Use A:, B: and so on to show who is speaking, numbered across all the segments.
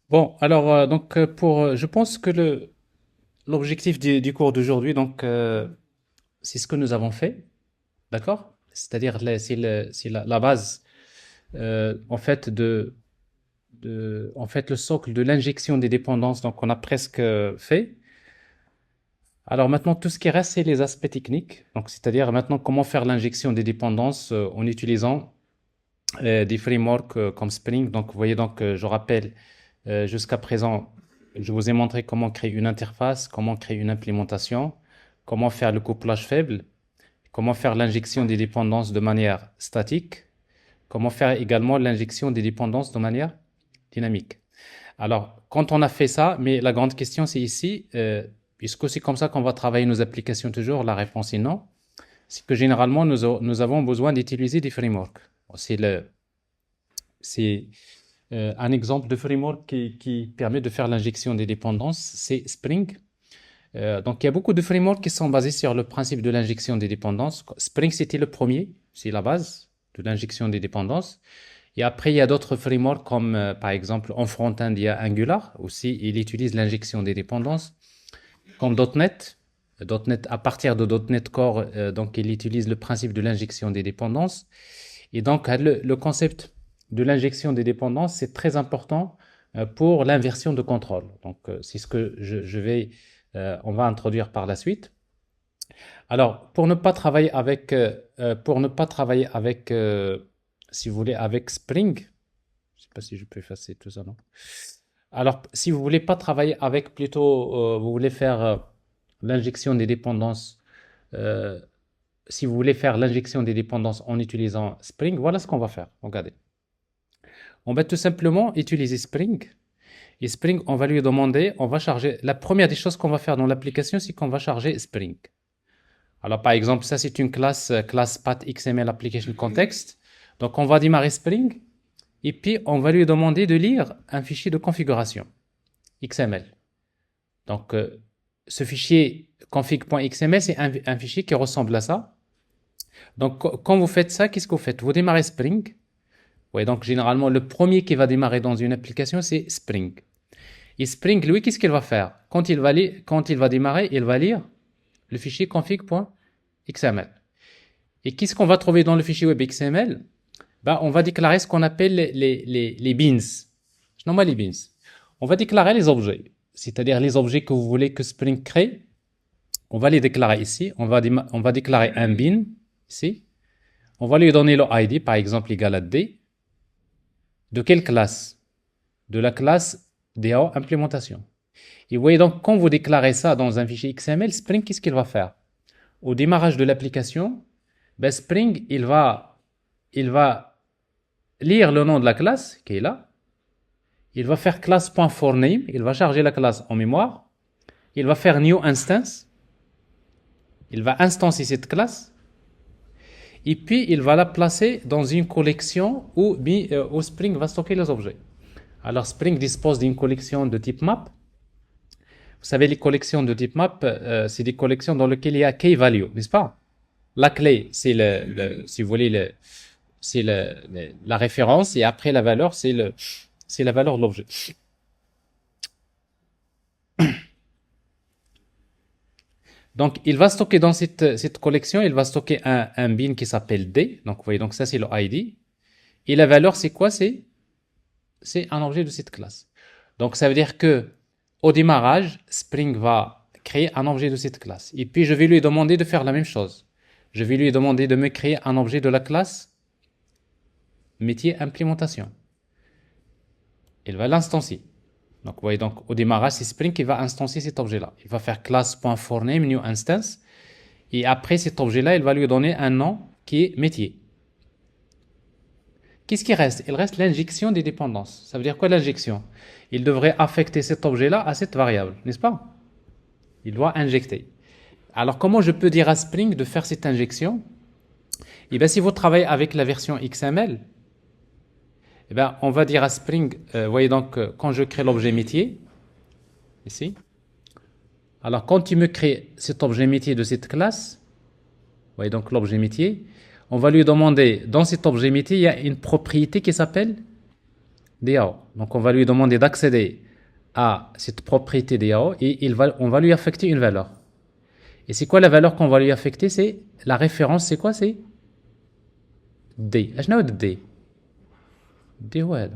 A: Bon, alors, je pense que l'objectif du cours d'aujourd'hui, c'est ce que nous avons fait, d'accord? C'est-à-dire, c'est la base, en fait, en fait, le socle de l'injection des dépendances, donc on a presque fait. Alors maintenant, tout ce qui reste, c'est les aspects techniques. Donc, c'est-à-dire maintenant comment faire l'injection des dépendances en utilisant des frameworks comme Spring. Donc, vous voyez, je rappelle, jusqu'à présent, je vous ai montré comment créer une interface, comment créer une implémentation, comment faire le couplage faible, comment faire l'injection des dépendances de manière statique, comment faire également l'injection des dépendances de manière dynamique. Alors, quand on a fait ça, mais la grande question c'est ici, est-ce que c'est comme ça qu'on va travailler nos applications toujours? La réponse est non. C'est que généralement, nous avons besoin d'utiliser des frameworks. C'est un exemple de framework qui permet de faire l'injection des dépendances, c'est Spring. Donc, il y a beaucoup de frameworks qui sont basés sur le principe de l'injection des dépendances. Spring, c'était le premier, c'est la base de l'injection des dépendances. Et après, il y a d'autres frameworks comme, par exemple, en front-end, il y a Angular aussi, il utilise l'injection des dépendances, comme .NET. .NET, à partir de .NET Core, donc il utilise le principe de l'injection des dépendances. Et donc, le concept de l'injection des dépendances, c'est très important pour l'inversion de contrôle. Donc, c'est ce que on va introduire par la suite. Alors, pour ne pas travailler avec, si vous voulez, avec Spring, je ne sais pas si je peux effacer tout ça, non? Alors, si vous voulez pas travailler avec, plutôt, vous voulez faire l'injection des dépendances, euh, si vous voulez faire l'injection des dépendances en utilisant Spring, voilà ce qu'on va faire. Regardez. On va tout simplement utiliser Spring. Et Spring, on va lui demander, on va charger. La première des choses qu'on va faire dans l'application, c'est qu'on va charger Spring. Alors, par exemple, ça, c'est une classe Path XML Application Context. Donc, on va démarrer Spring. Et puis, on va lui demander de lire un fichier de configuration XML. Donc, ce fichier config.xml, c'est un fichier qui ressemble à ça. Donc, quand vous faites ça, qu'est-ce que vous faites? Vous démarrez Spring. Ouais, donc généralement, le premier qui va démarrer dans une application, c'est Spring. Et Spring, lui, qu'est-ce qu'il va faire? Quand il va démarrer, il va lire le fichier config.xml. Et qu'est-ce qu'on va trouver dans le fichier web XML? Bah, on va déclarer ce qu'on appelle les beans. Je nomme les beans. On va déclarer les objets, c'est-à-dire les objets que vous voulez que Spring crée. On va les déclarer ici. On va déclarer un bean ici. On va lui donner le ID, par exemple, égal à D. De quelle classe? De la classe DAO implémentation. Et vous voyez donc, quand vous déclarez ça dans un fichier XML, Spring, qu'est-ce qu'il va faire? Au démarrage de l'application, ben Spring, il va lire le nom de la classe qui est là. Il va faire class.forName, il va charger la classe en mémoire. Il va faire new instance. Il va instancier cette classe. Et puis, il va la placer dans une collection où Spring va stocker les objets. Alors, Spring dispose d'une collection de type map. Vous savez, les collections de type map, c'est des collections dans lesquelles il y a key value, n'est-ce pas? La clé, c'est si vous voulez, c'est la référence, et après la valeur, c'est la valeur de l'objet. Donc, il va stocker dans cette collection, il va stocker un bin qui s'appelle D. Donc, vous voyez, donc ça, c'est le ID. Et la valeur, c'est quoi? C'est un objet de cette classe. Donc, ça veut dire que au démarrage, Spring va créer un objet de cette classe. Et puis, je vais lui demander de faire la même chose. Je vais lui demander de me créer un objet de la classe métier implémentation. Il va l'instancier. Donc, vous voyez, donc, au démarrage, c'est Spring qui va instancier cet objet-là. Il va faire class.forName new instance. Et après cet objet-là, il va lui donner un nom qui est métier. Qu'est-ce qui reste? Il reste l'injection des dépendances. Ça veut dire quoi l'injection? Il devrait affecter cet objet-là à cette variable, n'est-ce pas? Il doit injecter. Alors, comment je peux dire à Spring de faire cette injection? Eh bien, si vous travaillez avec la version XML, eh bien, on va dire à Spring, voyez donc, quand je crée l'objet métier, ici, alors quand tu me crées cet objet métier de cette classe, voyez donc l'objet métier, on va lui demander, dans cet objet métier, il y a une propriété qui s'appelle DAO. Donc, on va lui demander d'accéder à cette propriété DAO et on va lui affecter une valeur. Et c'est quoi la valeur qu'on va lui affecter? C'est la référence, c'est quoi? C'est D. D. D, ouais.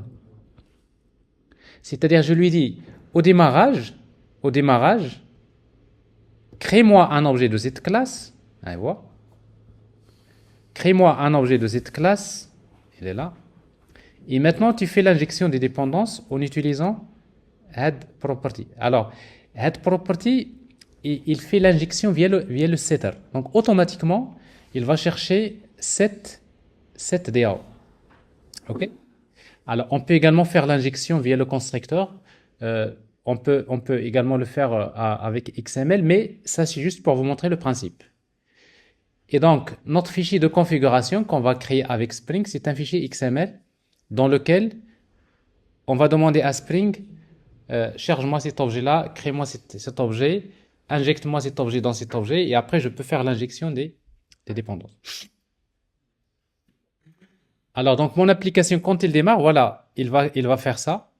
A: C'est-à-dire, je lui dis, au démarrage, crée-moi un objet de cette classe. Allez voir. Crée-moi un objet de cette classe. Il est là. Et maintenant, tu fais l'injection des dépendances en utilisant head property. Alors, head property, il fait l'injection via le setter. Donc, automatiquement, il va chercher set DAO. OK? Alors, on peut également faire l'injection via le constructeur. On peut également le faire avec XML, mais ça, c'est juste pour vous montrer le principe. Et donc, notre fichier de configuration qu'on va créer avec Spring, c'est un fichier XML dans lequel on va demander à Spring, charge-moi cet objet-là, crée-moi cet objet, injecte-moi cet objet dans cet objet, et après, je peux faire l'injection des dépendances. Alors, donc, mon application, quand il démarre, voilà, il va faire ça.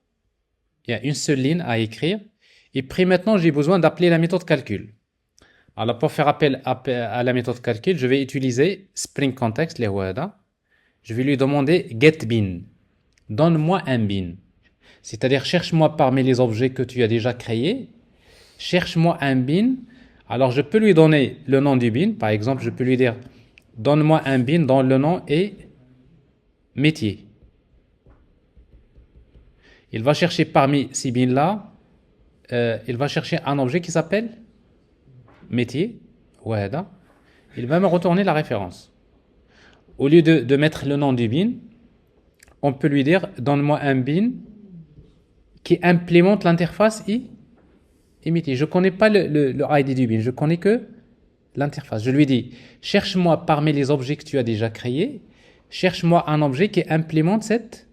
A: Il y a une seule ligne à écrire. Et puis maintenant, j'ai besoin d'appeler la méthode calcul. Alors, pour faire appel à la méthode calcul, je vais utiliser Spring Context, les WADA. Je vais lui demander getBin. Donne-moi un bin. C'est-à-dire, cherche-moi parmi les objets que tu as déjà créés. Cherche-moi un bin. Alors, je peux lui donner le nom du bin. Par exemple, je peux lui dire, donne-moi un bin dont le nom est métier. Il va chercher parmi ces bins-là, il va chercher un objet qui s'appelle métier. Wahda. Il va me retourner la référence. Au lieu de mettre le nom du bin, on peut lui dire, donne-moi un bin qui implémente l'interface et métier. Je ne connais pas le ID du bin, je connais que l'interface. Je lui dis, cherche-moi parmi les objets que tu as déjà créés, cherche-moi un objet qui implémente cette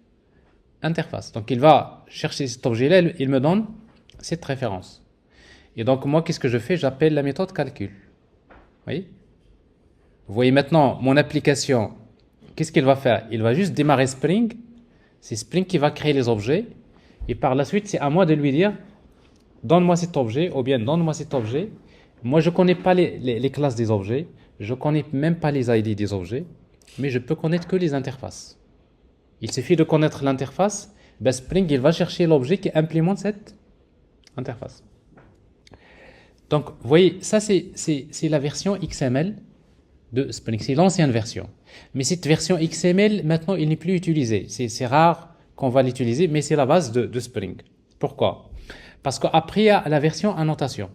A: interface. Donc il va chercher cet objet-là, il me donne cette référence. Et donc moi, qu'est-ce que je fais? J'appelle la méthode calcul. Vous voyez maintenant mon application, qu'est-ce qu'il va faire? Il va juste démarrer Spring. C'est Spring qui va créer les objets. Et par la suite, c'est à moi de lui dire, donne-moi cet objet, ou bien donne-moi cet objet. Moi, je ne connais pas les classes des objets. Je ne connais même pas les ID des objets. Mais je peux connaître que les interfaces. Il suffit de connaître l'interface. Ben Spring, il va chercher l'objet qui implémente cette interface. Donc, vous voyez, ça, c'est la version XML de Spring. C'est l'ancienne version. Mais cette version XML, maintenant, il n'est plus utilisée. C'est rare qu'on va l'utiliser, mais c'est la base de Spring. Pourquoi? Parce qu'après, il y a la version annotation.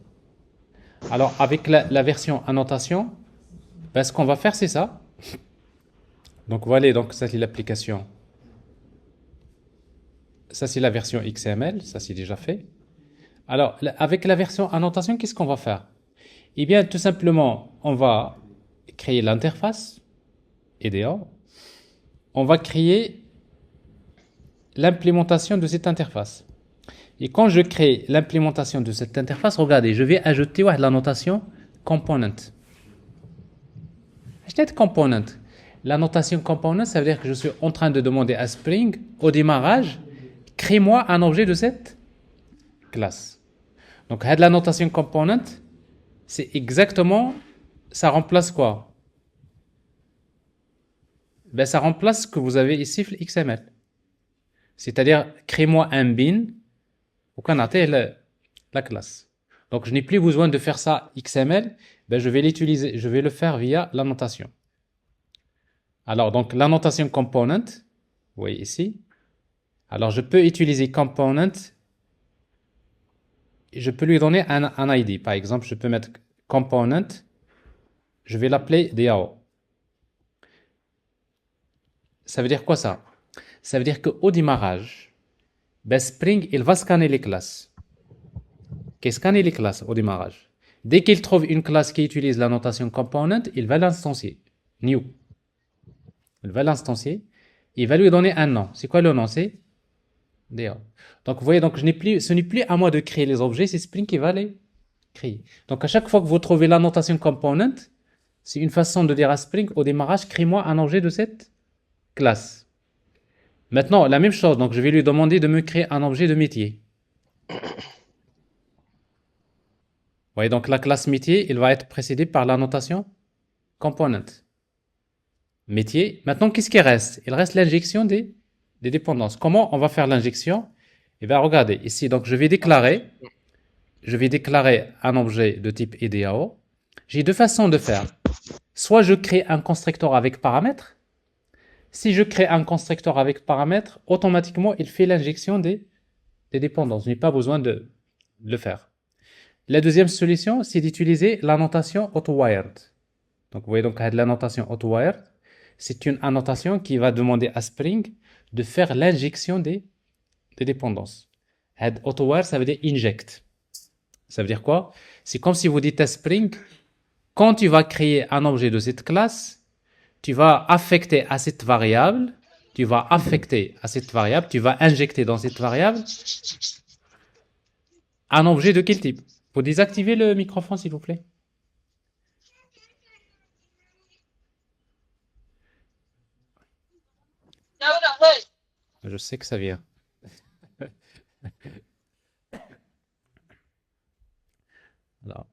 A: Alors, avec la version annotation, ben, ce qu'on va faire, c'est ça. Donc, voilà, donc ça, c'est l'application. Ça, c'est la version XML. Ça, c'est déjà fait. Alors, avec la version annotation, qu'est-ce qu'on va faire? Eh bien, tout simplement, on va créer l'interface EDA. On va créer l'implémentation de cette interface. Et quand je crée l'implémentation de cette interface, regardez, je vais ajouter la notation component. Acheter component. La notation component, ça veut dire que je suis en train de demander à Spring, au démarrage, crée-moi un objet de cette classe. Donc, la notation component, c'est exactement, ça remplace quoi? Ben, ça remplace ce que vous avez ici, XML. C'est-à-dire, crée-moi un bin, ou qu'on a la classe. Donc, je n'ai plus besoin de faire ça XML, ben, je vais l'utiliser, je vais le faire via l'annotation. Alors, donc, l'annotation component, vous voyez ici. Alors, je peux utiliser component, et je peux lui donner un ID. Par exemple, je peux mettre component, je vais l'appeler DAO. Ça veut dire quoi ça? Ça veut dire qu'au démarrage, ben Spring, il va scanner les classes. Qu'il scanne les classes au démarrage. Dès qu'il trouve une classe qui utilise la notation component, il va l'instancier. New. Il va l'instancier. Il va lui donner un nom. C'est quoi le nom? C'est DAO. Donc, vous voyez, donc, ce n'est plus à moi de créer les objets, c'est Spring qui va les créer. Donc, à chaque fois que vous trouvez la notation component, c'est une façon de dire à Spring, au démarrage, crée-moi un objet de cette classe. Maintenant, la même chose, donc je vais lui demander de me créer un objet de métier. Vous voyez, donc la classe métier, il va être précédée par la notation component. Métier. Maintenant, qu'est-ce qui reste? Il reste l'injection des dépendances. Comment on va faire l'injection? Eh bien, regardez, ici, donc je vais déclarer un objet de type IDAO. J'ai deux façons de faire. Soit je crée un constructeur avec paramètres. Si je crée un constructeur avec paramètres, automatiquement, il fait l'injection des dépendances. Je n'ai pas besoin de le faire. La deuxième solution, c'est d'utiliser la notation auto-wired. Donc, vous voyez, donc, la notation auto-wired, c'est une annotation qui va demander à Spring de faire l'injection des dépendances. Auto-wired, ça veut dire inject. Ça veut dire quoi? C'est comme si vous dites à Spring, quand tu vas créer un objet de cette classe, tu vas affecter à cette variable, tu vas injecter dans cette variable un objet de quel type? Faut désactiver le microphone, s'il vous plaît. Je sais que ça vient. Alors,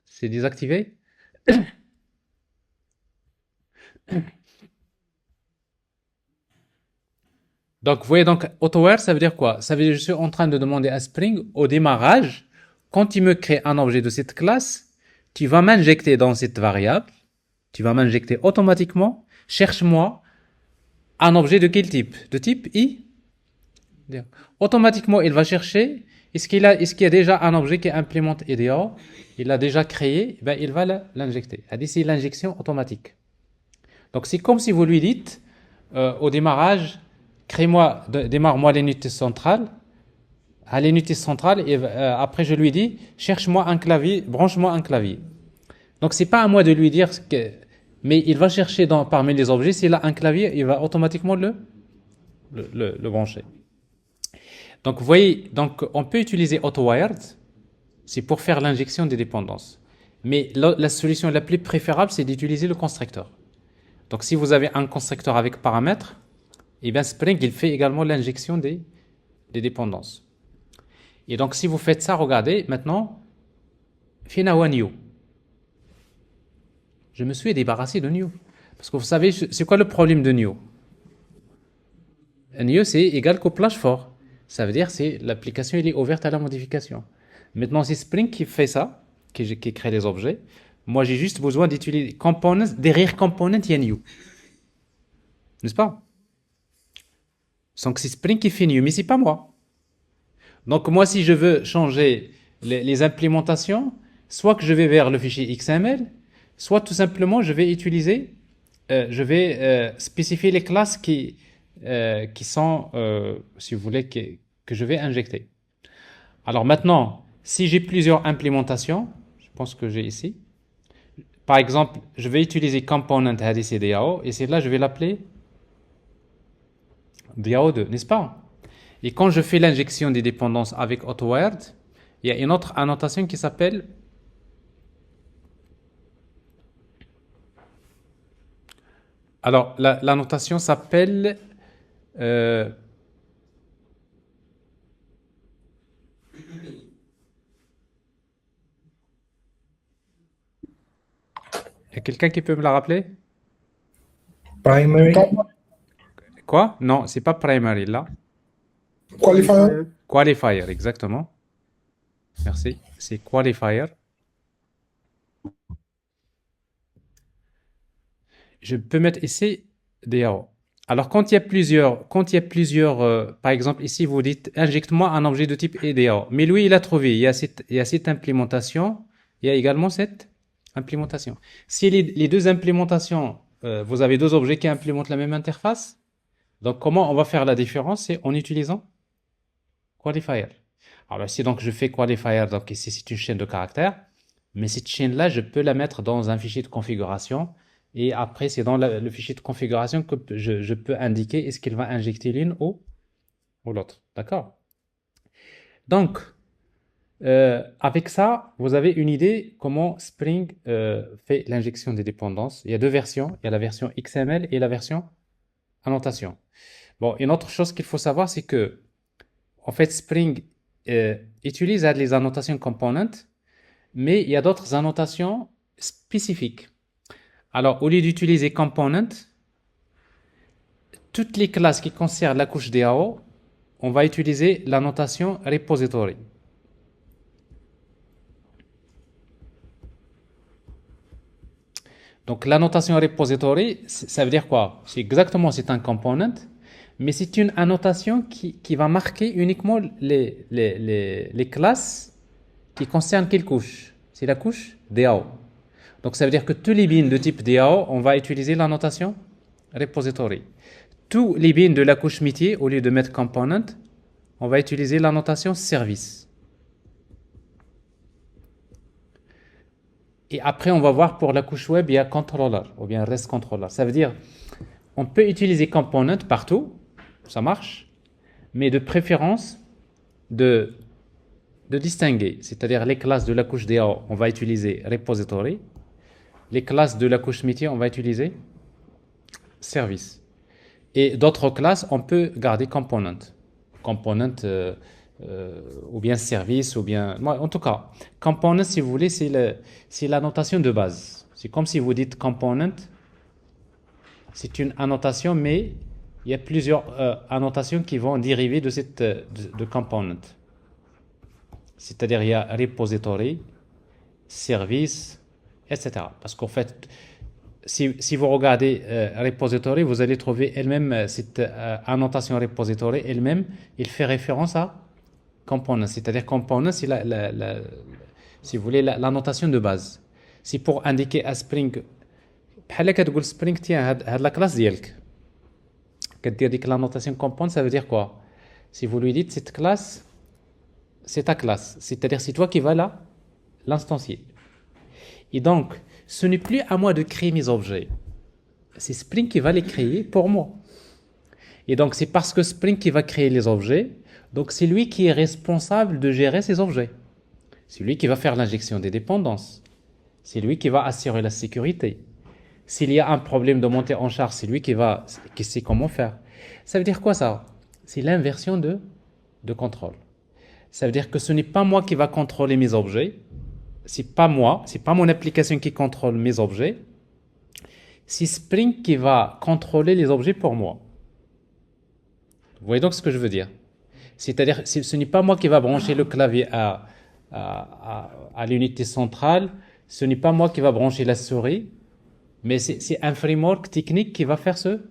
A: c'est désactivé? Donc, vous voyez, donc, AutoWare, ça veut dire quoi? Ça veut dire que je suis en train de demander à Spring, au démarrage, quand il me crée un objet de cette classe, tu vas m'injecter dans cette variable, tu vas m'injecter automatiquement, cherche-moi un objet de quel type? De type I? Automatiquement, il va chercher, est-ce qu'il y a déjà un objet qui implémente IDEO? Il l'a déjà créé, ben, il va l'injecter. C'est l'injection automatique. Donc, c'est comme si vous lui dites, au démarrage, démarre-moi l'unité centrale, à l'unité centrale, et après je lui dis, cherche-moi un clavier, branche-moi un clavier. Donc c'est pas à moi de lui dire mais il va chercher parmi les objets, s'il a un clavier, il va automatiquement le brancher. Donc vous voyez, donc on peut utiliser AutoWired, c'est pour faire l'injection des dépendances. Mais la solution la plus préférable, c'est d'utiliser le constructeur. Donc si vous avez un constructeur avec paramètres, et bien Spring, il fait également l'injection des dépendances. Et donc, si vous faites ça, regardez, maintenant, Finawa New. Je me suis débarrassé de New. Parce que vous savez, c'est quoi le problème de New? New, c'est égal couplage fort. Ça veut dire c'est l'application elle est ouverte à la modification. Maintenant, c'est Spring qui fait ça, qui crée les objets. Moi, j'ai juste besoin d'utiliser components. Derrière component, il y a New. N'est-ce pas? Donc, c'est Spring qui fait New, mais c'est pas moi. Donc moi, si je veux changer les implémentations, soit que je vais vers le fichier XML, soit tout simplement je vais spécifier les classes qui sont, si vous voulez, que je vais injecter. Alors maintenant, si j'ai plusieurs implémentations, je pense que j'ai ici, par exemple, je vais utiliser component HDCDAO, et c'est là je vais l'appeler DAO2, n'est-ce pas? Et quand je fais l'injection des dépendances avec AutoWired, il y a une autre annotation qui s'appelle alors la notation s'appelle y a quelqu'un qui peut me la rappeler?
B: Primary
A: Quoi? Non, c'est pas primary là.
B: qualifier.
A: Qualifier, exactement. Merci. C'est qualifier. Je peux mettre ici DAO. Alors quand il y a plusieurs, par exemple ici vous dites injecte-moi un objet de type EDA. Mais lui il a trouvé, il y a cette implémentation, il y a également cette implémentation. Si les deux implémentations, vous avez deux objets qui implémentent la même interface, donc comment on va faire la différence? C'est en utilisant qualifier. Alors ici donc je fais qualifier, donc ici c'est une chaîne de caractères, mais cette chaîne-là je peux la mettre dans un fichier de configuration. Et après, c'est dans le fichier de configuration que je peux indiquer est-ce qu'il va injecter l'une ou l'autre. D'accord? Donc, avec ça, vous avez une idée comment Spring fait l'injection des dépendances. Il y a deux versions. Il y a la version XML et la version annotation. Bon, une autre chose qu'il faut savoir, c'est que, en fait, Spring utilise les annotations component, mais il y a d'autres annotations spécifiques. Alors, au lieu d'utiliser component, toutes les classes qui concernent la couche DAO, on va utiliser la notation repository. Donc la notation repository, ça veut dire quoi? C'est exactement, c'est un component, mais c'est une annotation qui va marquer uniquement les classes qui concernent quelle couche? C'est la couche DAO. Donc ça veut dire que tous les bins de type DAO, on va utiliser la notation repository. Tous les bins de la couche métier, au lieu de mettre component, on va utiliser la notation service. Et après, on va voir pour la couche web, il y a controller ou bien rest controller. Ça veut dire, on peut utiliser component partout, ça marche, mais de préférence de distinguer. C'est-à-dire les classes de la couche DAO, on va utiliser repository. Les classes de la couche métier, on va utiliser service. Et d'autres classes, on peut garder component. Component ou bien service, ou bien... En tout cas, component, si vous voulez, c'est la notation de base. C'est comme si vous dites component, c'est une annotation, mais il y a plusieurs annotations qui vont dériver de cette de component. C'est-à-dire, il y a repository, service, etc. Parce qu'en fait, si vous regardez repository, vous allez trouver elle-même cette annotation repository elle-même, il fait référence à component. C'est-à-dire component, c'est si vous voulez la notation de base. C'est pour indiquer à Spring, بحال كتقول Spring tiens هاد la classe ديالك. كدير ديك la notation component, ça veut dire quoi? Si vous lui dites cette classe, c'est ta classe. C'est-à-dire c'est toi qui vas l'instancier. Et donc, ce n'est plus à moi de créer mes objets. C'est Spring qui va les créer pour moi. Et donc, c'est parce que Spring qui va créer les objets, donc c'est lui qui est responsable de gérer ces objets. C'est lui qui va faire l'injection des dépendances. C'est lui qui va assurer la sécurité. S'il y a un problème de montée en charge, c'est lui qui sait comment faire. Ça veut dire quoi ça? C'est l'inversion de contrôle. Ça veut dire que ce n'est pas moi qui va contrôler mes objets. C'est pas moi, c'est pas mon application qui contrôle mes objets. C'est Spring qui va contrôler les objets pour moi. Vous voyez donc ce que je veux dire? C'est-à-dire, ce n'est pas moi qui va brancher le clavier à l'unité centrale. Ce n'est pas moi qui va brancher la souris. Mais c'est un framework technique qui va faire ce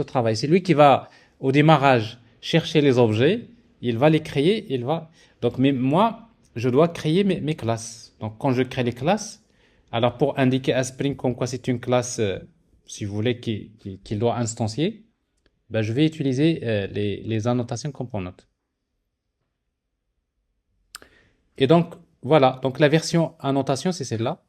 A: travail. C'est lui qui va, au démarrage, chercher les objets. Il va les créer. Donc, mais moi, je dois créer mes classes. Donc, quand je crée les classes, alors pour indiquer à Spring comme quoi c'est une classe, si vous voulez, qu'il doit instancier, ben, je vais utiliser les annotations components. Et donc, voilà. Donc, la version annotation, c'est celle-là.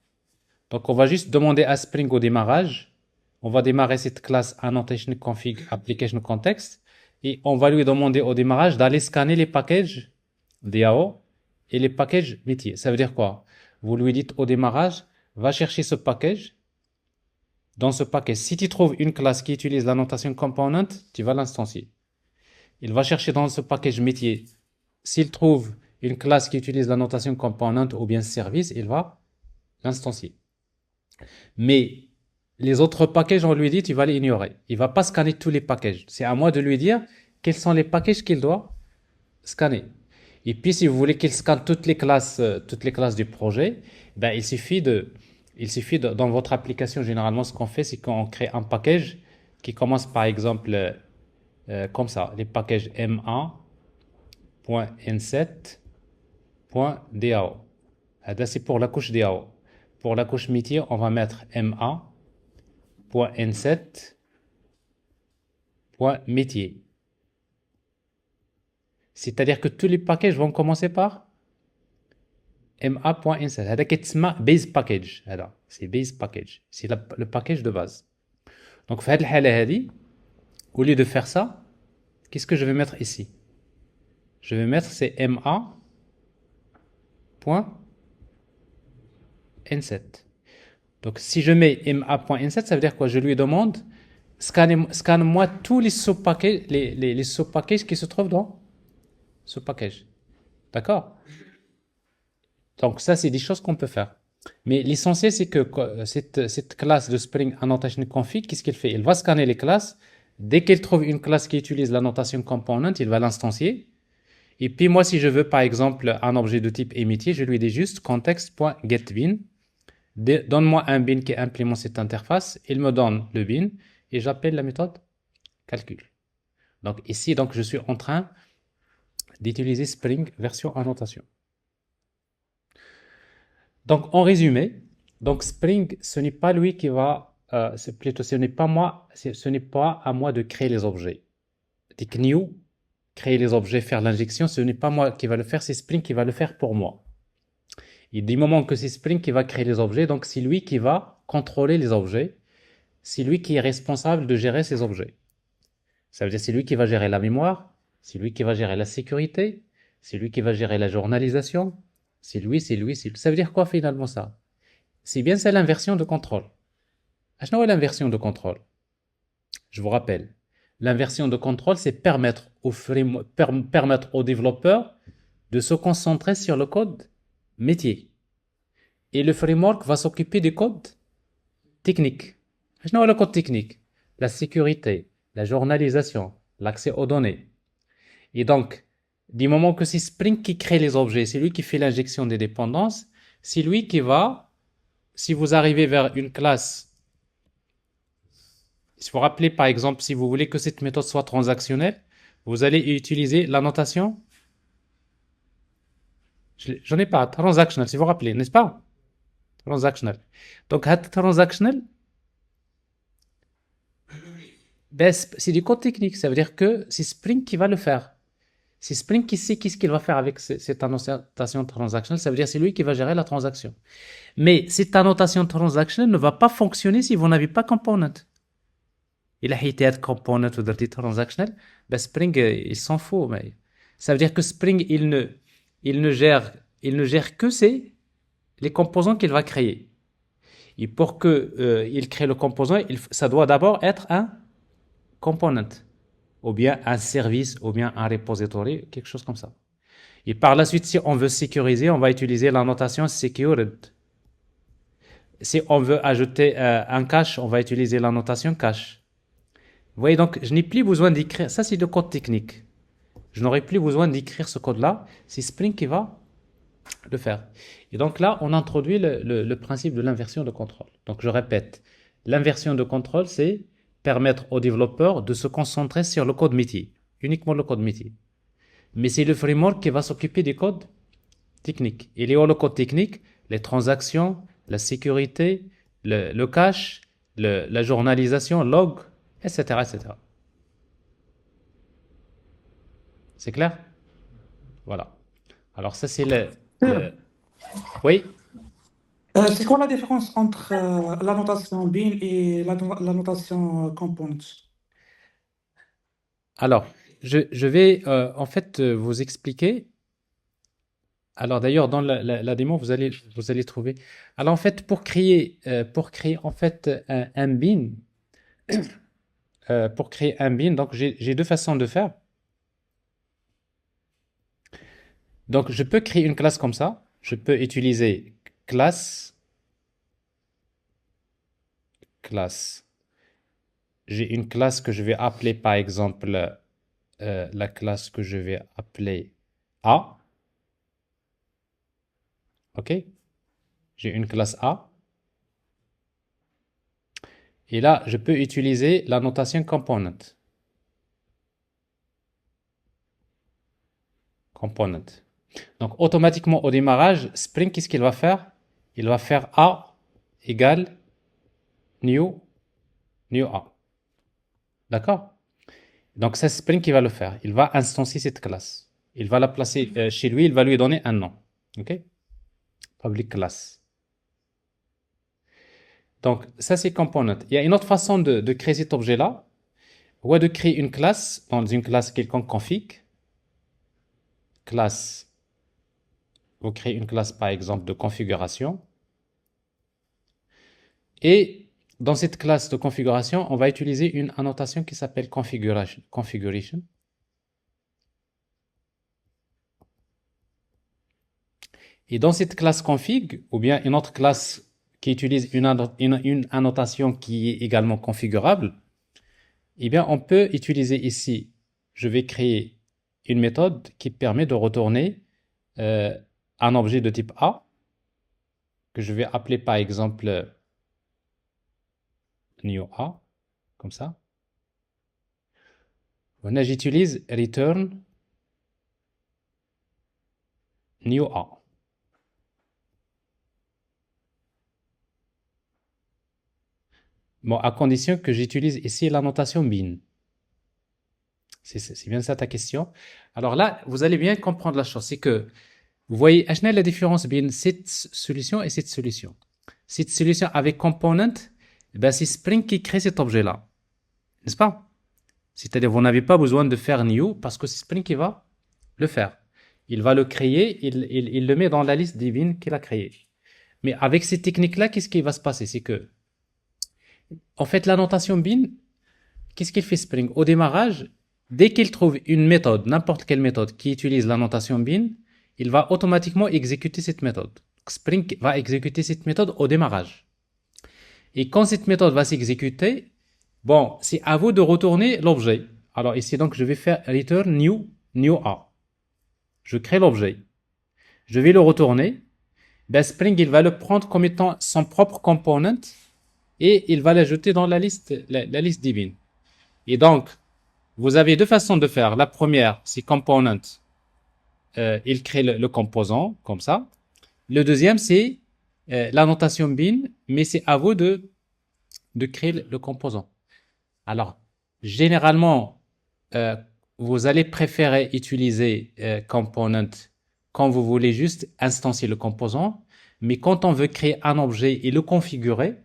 A: Donc, on va juste demander à Spring au démarrage. On va démarrer cette classe annotation config application context. Et on va lui demander au démarrage d'aller scanner les packages DAO et les packages métiers. Ça veut dire quoi? Vous lui dites au démarrage, va chercher ce package. Dans ce package, si tu trouves une classe qui utilise la notation component, tu vas l'instancier. Il va chercher dans ce package métier. S'il trouve une classe qui utilise la notation component ou bien service, il va l'instancier. Mais les autres packages, on lui dit, tu vas les ignorer. Il ne va pas scanner tous les packages. C'est à moi de lui dire quels sont les packages qu'il doit scanner. Et puis, si vous voulez qu'il scanne toutes les classes du projet, ben, il suffit dans votre application, généralement, ce qu'on fait, c'est qu'on crée un package qui commence par exemple comme ça, les packages ma.n7.dao. C'est pour la couche DAO. Pour la couche métier, on va mettre ma.n7.métier. C'est-à-dire que tous les packages vont commencer par ma.n7. C'est base package. C'est base package. C'est le package de base. Donc, au lieu de faire ça, qu'est-ce que je vais mettre ici? Je vais mettre c'est ma.n7. Donc, si je mets ma.n7, ça veut dire quoi? Je lui demande Scanne-moi tous les sous-packages, les sous-packages qui se trouvent dans ce package. D'accord? Donc ça, c'est des choses qu'on peut faire. Mais l'essentiel, c'est que cette classe de Spring Annotation Config, qu'est-ce qu'il fait? Il va scanner les classes. Dès qu'il trouve une classe qui utilise l'annotation component, il va l'instancier. Et puis moi, si je veux par exemple un objet de type émitier, je lui dis juste context.getBin. Donne-moi un bin qui implémente cette interface. Il me donne le bin et j'appelle la méthode calcul. Donc ici, donc, je suis en train d'utiliser Spring version annotation. Donc en résumé, donc Spring, ce n'est pas lui qui va, c'est plutôt, ce n'est pas moi, ce n'est pas à moi de créer les objets. Tic new, créer les objets, faire l'injection, ce n'est pas moi qui va le faire, c'est Spring qui va le faire pour moi. Et du moment que c'est Spring qui va créer les objets, donc c'est lui qui va contrôler les objets, c'est lui qui est responsable de gérer ces objets. Ça veut dire c'est lui qui va gérer la mémoire, c'est lui qui va gérer la sécurité, c'est lui qui va gérer la journalisation, c'est lui, c'est lui, c'est lui. Ça veut dire quoi finalement ça? C'est bien ça l'inversion de contrôle. Quelle est l'inversion de contrôle? Je vous rappelle, l'inversion de contrôle, c'est permettre aux développeurs de se concentrer sur le code métier. Et le framework va s'occuper du code technique. Quel est le code technique? La sécurité, la journalisation, l'accès aux données. Et donc, du moment que c'est Spring qui crée les objets, c'est lui qui fait l'injection des dépendances, c'est lui qui va, si vous arrivez vers une classe, si vous rappelez par exemple, si vous voulez que cette méthode soit transactionnelle, vous allez utiliser la notation, j'en ai pas, transactional, si vous vous rappelez, n'est-ce pas? Transactional. Donc, transactional, ben, c'est du code technique, ça veut dire que c'est Spring qui va le faire. C'est Spring qui sait qu'est-ce qu'il va faire avec cette annotation transactionnelle, ça veut dire que c'est lui qui va gérer la transaction. Mais cette annotation transactionnelle ne va pas fonctionner si vous n'avez pas component. Il a été component ou dirty transactionnel, ben Spring, il s'en fout. Mais ça veut dire que Spring, il ne gère, il ne gère que les composants qu'il va créer. Et pour que il crée le composant, ça doit d'abord être un component, ou bien un service, ou bien un repository, quelque chose comme ça. Et par la suite, si on veut sécuriser, on va utiliser la notation secured. Si on veut ajouter un cache, on va utiliser la notation cache. Vous voyez, donc, je n'ai plus besoin d'écrire. Ça, c'est le code technique. Je n'aurai plus besoin d'écrire ce code-là. C'est Spring qui va le faire. Et donc là, on introduit le principe de l'inversion de contrôle. Donc, je répète, l'inversion de contrôle, c'est permettre aux développeurs de se concentrer sur le code métier, uniquement le code métier. Mais c'est le framework qui va s'occuper des codes techniques. Il y a le code technique, les transactions, la sécurité, le cache, la journalisation, log, etc., etc. C'est clair? Voilà. Alors ça, c'est le... Oui?
B: C'est quoi la différence entre la notation bin et la notation component?
A: Alors, je vais en fait vous expliquer. Alors d'ailleurs, dans la démo, vous allez trouver. Alors en fait, pour créer en fait un bin, pour créer un bin, donc j'ai deux façons de faire. Donc je peux créer une classe comme ça. Je peux utiliser classe. J'ai une classe que je vais appeler par exemple la classe que je vais appeler A. OK? J'ai une classe A. Et là, je peux utiliser la notation component. Component. Donc, automatiquement, au démarrage, Spring, qu'est-ce qu'il va faire? Il va faire A égale new A. D'accord? Donc, c'est Spring qui va le faire. Il va instancier cette classe. Il va la placer chez lui, il va lui donner un nom. OK? Public class. Donc, ça, c'est component. Il y a une autre façon de créer cet objet-là, ou de créer une classe dans une classe quelconque config. Classe. Vous créez une classe, par exemple, de configuration. Et dans cette classe de configuration, on va utiliser une annotation qui s'appelle configuration. Et dans cette classe config, ou bien une autre classe qui utilise une annotation qui est également configurable, eh bien, on peut utiliser ici, je vais créer une méthode qui permet de retourner un objet de type A, que je vais appeler par exemple new A, comme ça. Là, j'utilise return new A. Bon, à condition que j'utilise ici la notation bin. C'est bien ça ta question. Alors là, vous allez bien comprendre la chose. C'est que, vous voyez, la différence bin cette solution et cette solution. Cette solution avec component, ben c'est Spring qui crée cet objet-là. N'est-ce pas? C'est-à-dire, vous n'avez pas besoin de faire new parce que c'est Spring qui va le faire. Il va le créer, il le met dans la liste des bins qu'il a créé. Mais avec cette technique-là, qu'est-ce qui va se passer? C'est que, en fait, la notation bin, qu'est-ce qu'il fait Spring? Au démarrage, dès qu'il trouve une méthode, n'importe quelle méthode qui utilise la notation bin, il va automatiquement exécuter cette méthode. Spring va exécuter cette méthode au démarrage. Et quand cette méthode va s'exécuter, bon, c'est à vous de retourner l'objet. Alors ici, donc, je vais faire return new A. Je crée l'objet. Je vais le retourner. Ben, Spring, il va le prendre comme étant son propre component et il va l'ajouter dans la liste divine. Et donc, vous avez deux façons de faire. La première, c'est component. Il crée le composant, comme ça. Le deuxième, c'est la notation bin, mais c'est à vous de créer le composant. Alors, généralement, vous allez préférer utiliser component quand vous voulez juste instancier le composant, mais quand on veut créer un objet et le configurer,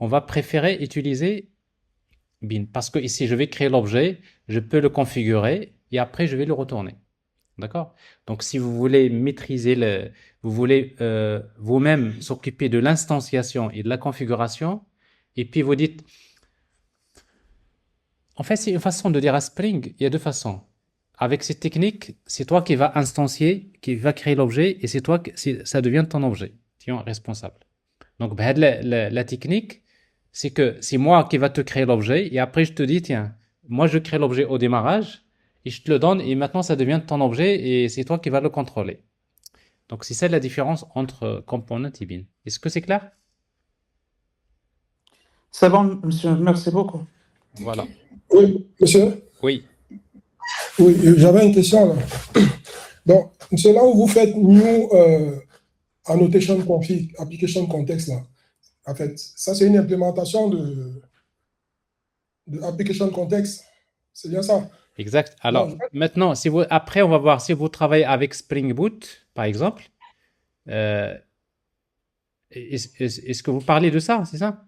A: on va préférer utiliser bin. Parce que ici, je vais créer l'objet, je peux le configurer et après, je vais le retourner. D'accord? Donc, si vous voulez maîtriser vous voulez vous-même s'occuper de l'instanciation et de la configuration, et puis vous dites, en fait, c'est une façon de dire à Spring, il y a deux façons. Avec cette technique, c'est toi qui vas instancier, qui va créer l'objet, et c'est toi, ça devient ton objet. Tu es responsable. Donc, bah, la technique, c'est que c'est moi qui va te créer l'objet, et après je te dis, tiens, moi je crée l'objet au démarrage, et je te le donne, et maintenant ça devient ton objet, et c'est toi qui vas le contrôler. Donc, c'est ça la différence entre component et bin. Est-ce que c'est clair?
B: C'est bon, monsieur, merci beaucoup.
A: Voilà.
C: Oui, monsieur.
A: Oui.
C: Oui, j'avais une question là. Donc, c'est là où vous faites new annotation config, application context là. En fait, ça c'est une implémentation de application context. C'est bien ça.
A: Exact. Alors,
C: Non,
A: maintenant, après, on va voir si vous travaillez avec Spring Boot, par exemple. Euh, est-ce que vous parlez de ça, c'est ça?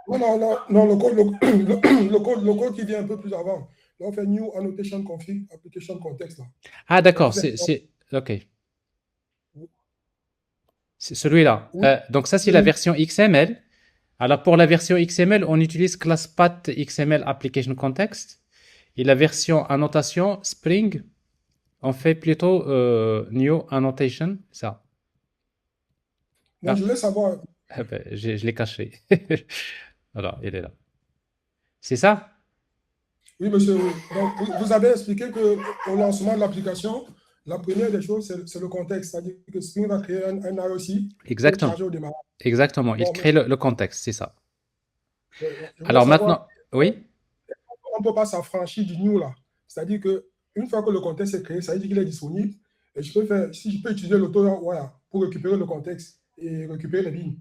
C: non, le code qui vient un peu plus avant. Là, on fait new annotation config, application context là.
A: Ah, d'accord,
C: Vous êtes-
A: ok. C'est celui-là.
C: Oui,
A: Donc ça, c'est la version XML. Alors, pour la version XML, on utilise ClassPath XML Application Context. Et la version annotation Spring, on fait plutôt New Annotation, ça.
C: moi,
A: Ah,
C: je voulais savoir.
A: ah ben, je l'ai caché. Alors, il est là. C'est ça?
C: Oui, monsieur. Oui. Donc, vous avez expliqué qu'au lancement de l'application, la première des choses, c'est le contexte. C'est-à-dire que Spring va créer un IOC pour le
A: Exactement.
C: charger au démarrage.
A: Exactement. Il
C: Bon,
A: crée le contexte, c'est ça.
C: je voulais
A: Alors
C: savoir,
A: maintenant, oui?
C: on ne peut pas s'affranchir du new là. C'est-à-dire qu'une fois que le contexte est créé, ça veut dire qu'il est disponible. Et si je peux utiliser l'auto voilà, pour récupérer le contexte et récupérer les lignes.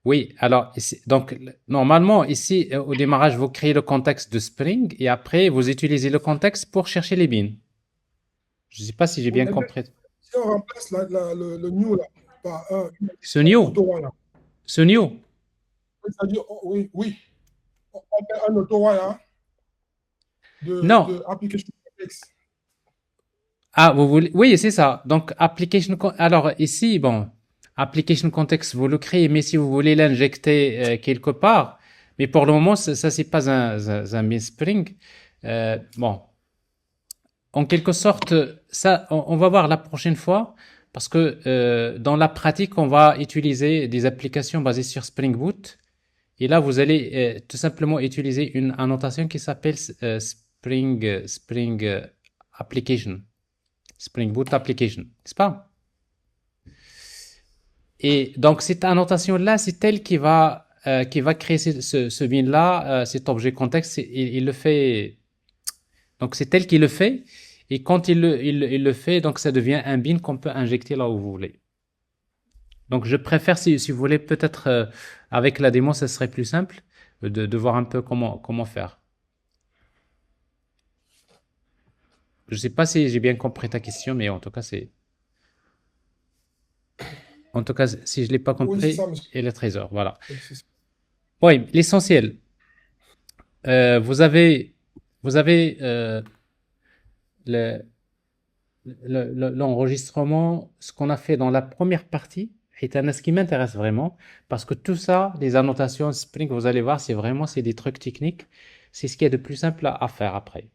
A: Oui, alors, donc, normalement, ici, au démarrage, vous créez le contexte de Spring et après, vous utilisez le contexte pour chercher les bins. Je ne sais pas si j'ai
C: Oui,
A: bien
C: mais
A: compris.
C: si on remplace le new là, par un
A: Ce new,
C: auto là,
A: ce new.
C: c'est-à-dire, oui, oui, on met un auto là
A: Non.
C: de application context.
A: Ah, vous voulez, oui, c'est ça. Donc, alors, ici, bon, Application context, vous le créez, mais si vous voulez l'injecter quelque part, mais pour le moment, ça c'est pas un bin Spring. Bon, en quelque sorte, ça, on va voir la prochaine fois, parce que dans la pratique, on va utiliser des applications basées sur Spring Boot. Et là, vous allez tout simplement utiliser une annotation qui s'appelle Spring Application, Spring Boot Application, n'est-ce pas? Et donc cette annotation-là, c'est elle qui va créer ce bin-là, cet objet contexte. Il le fait. Donc c'est elle qui le fait. Et quand il le fait, donc ça devient un bin qu'on peut injecter là où vous voulez. Donc je préfère, si vous voulez, peut-être avec la démo, ça serait plus simple de voir un peu comment faire. Je ne sais pas si j'ai bien compris ta question, mais en tout cas, si je ne l'ai pas
C: Oui, c'est
A: compris,
C: ça, monsieur.
A: et le trésor, voilà.
C: Oui, c'est ça.
A: Oui, l'essentiel. Vous avez l'enregistrement, ce qu'on a fait dans la première partie, et ce qui m'intéresse vraiment, parce que tout ça, les annotations Spring, vous allez voir, c'est des trucs techniques, c'est ce qui est de plus simple à faire après.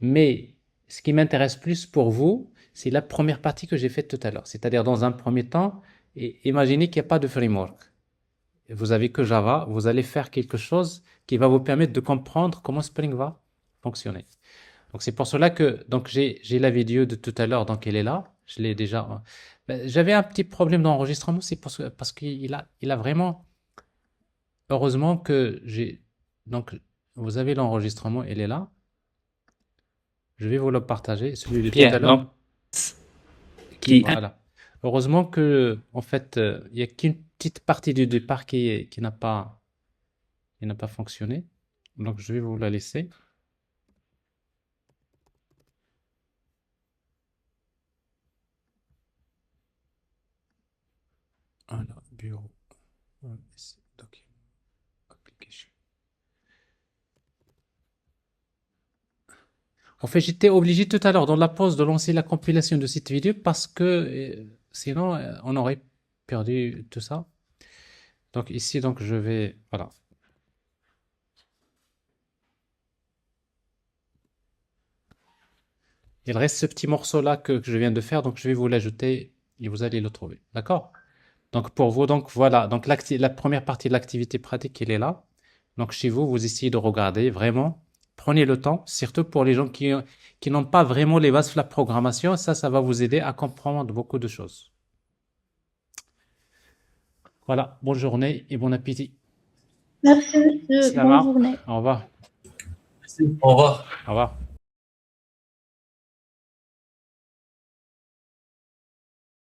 A: Mais ce qui m'intéresse plus pour vous, c'est la première partie que j'ai faite tout à l'heure. C'est-à-dire, dans un premier temps, imaginez qu'il n'y a pas de framework. Vous avez que Java, vous allez faire quelque chose qui va vous permettre de comprendre comment Spring va fonctionner. Donc c'est pour cela que j'ai la vidéo de tout à l'heure, donc elle est là. Je l'ai déjà. J'avais un petit problème d'enregistrement, c'est parce qu'il a vraiment. Heureusement que j'ai. Donc vous avez l'enregistrement, elle est là. Je vais vous le partager, celui de tout à l'heure. Voilà. Heureusement que en fait, il n'y a qu'une petite partie du départ qui n'a pas fonctionné. Donc je vais vous la laisser. Alors, bureau. Document. Application. En fait, j'étais obligé tout à l'heure dans la pause de lancer la compilation de cette vidéo parce que sinon on aurait perdu tout ça. Donc ici, donc je vais, voilà. Il reste ce petit morceau là que je viens de faire, donc je vais vous l'ajouter et vous allez le trouver. D'accord? Donc pour vous, donc voilà, donc la première partie de l'activité pratique, elle est là. Donc chez vous, vous essayez de regarder vraiment. Prenez le temps, surtout pour les gens qui n'ont pas vraiment les bases de la programmation. Ça va vous aider à comprendre beaucoup de choses. Voilà, bonne journée et bon appétit.
D: Merci, monsieur. Bonne journée.
A: Au revoir.
E: Merci. Au revoir.
A: Au revoir.